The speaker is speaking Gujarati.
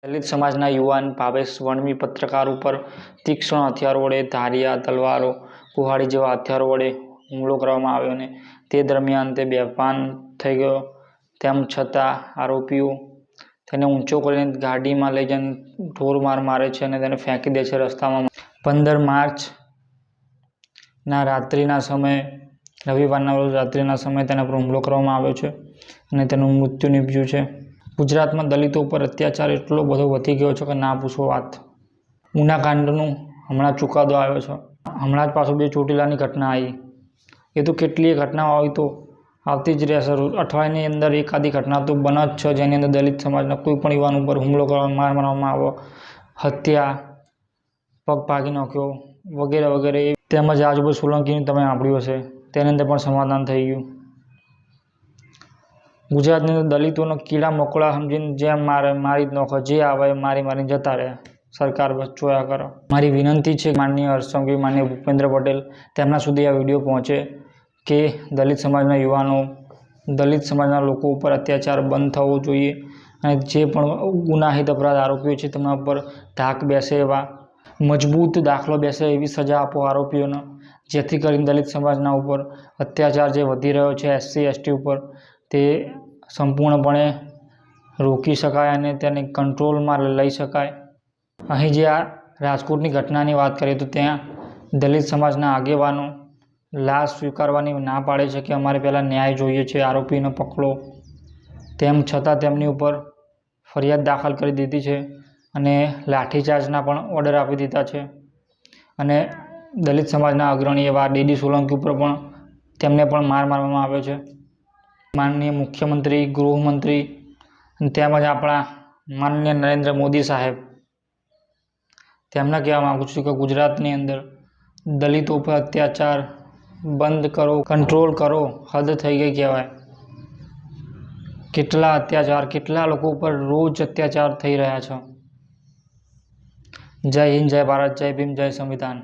દલિત સમાજના યુવાન ભાવેશ વણવી પત્રકાર ઉપર તીક્ષ્ણ હથિયારો વડે ધારિયા, તલવારો, કુહાડી જેવા હથિયારો વડે હુમલો કરવામાં આવ્યો અને તે દરમિયાન તે બેભાન થઈ ગયો. તેમ છતાં આરોપીઓ તેને ઊંચો કરીને ગાડીમાં લઈ જઈને ઢોરમાર મારે છે અને તેને ફેંકી દે છે રસ્તામાં. 15 માર્ચના રાત્રિના સમયે રવિવારના રોજ રાત્રિના સમયે તેના પર હુમલો કરવામાં આવ્યો છે અને તેનું મૃત્યુ નીપજ્યું છે. ગુજરાતમાં દલિતો ઉપર અત્યાચાર એટલો બધો વધી ગયો છે કે ના પૂછો વાત. ઉના કાંડનું હમણાં ચુકાદો આવ્યો છે. હમણાં જ પાછું 2 ચોટીલાની ઘટના આવી. એ તો કેટલીય ઘટનાઓ આવી તો આવતી જ રહેશે. અઠવાડિયાની અંદર એકાદી ઘટના તો બને જ છે જેની અંદર દલિત સમાજના કોઈ પણ યુવાન ઉપર હુમલો કરવામાં, માર મારવામાં આવ્યો, હત્યા, પગ ભાગી નાખ્યો વગેરે વગેરે. તેમજ આજુબાજુ સોલંકીની તમે સાંભળ્યું હશે, તેની અંદર પણ સમાધાન થઈ ગયું. ગુજરાતની અંદર દલિતોનો કીડા મકોડા સમજીને જેમ મારી જ નાખો, જે આવે મારીને જતા રહે. સરકાર બસ જોયા કરો. મારી વિનંતી છે માનનીય હર્ષ સંઘવી, માનનીય ભૂપેન્દ્ર પટેલ, તેમના સુધી આ વિડીયો પહોંચે કે દલિત સમાજના યુવાનો, દલિત સમાજના લોકો ઉપર અત્યાચાર બંધ થવો જોઈએ અને જે પણ ગુનાહિત અપરાધ આરોપીઓ છે તેમના ઉપર ધાક બેસે એવા મજબૂત દાખલો બેસે એવી સજા આપો આરોપીઓને, જેથી કરીને દલિત સમાજના ઉપર અત્યાચાર જે વધી રહ્યો છે SC ST ઉપર તે સંપૂર્ણપણે રોકી શકાય અને તેને કંટ્રોલમાં લઈ શકાય. અહીં જે આ રાજકોટની ઘટનાની વાત કરીએ તો ત્યાં દલિત સમાજના આગેવાનો લાશ સ્વીકારવાની ના પાડે છે કે અમારે પહેલાં ન્યાય જોઈએ છે, આરોપીને પકડો. તેમ છતાં તેમની ઉપર ફરિયાદ દાખલ કરી દીધી છે અને લાઠીચાર્જના પણ ઓર્ડર આપી દીધા છે. અને દલિત સમાજના અગ્રણી એવા DD સોલંકી ઉપર પણ તેમને પણ માર મારવામાં આવ્યો છે. માનનીય મુખ્યમંત્રી, ગૃહમંત્રી તેમજ આપણા માનનીય નરેન્દ્ર મોદી સાહેબ, તેમને કહેવા માગું છું કે ગુજરાતની અંદર દલિતો પર અત્યાચાર બંધ કરો, કંટ્રોલ કરો. હદ થઈ ગઈ કહેવાય. કેટલા અત્યાચાર, કેટલા લોકો ઉપર રોજ અત્યાચાર થઈ રહ્યા છે. જય હિન્દ, જય ભારત, જય ભીમ, જય સંવિધાન.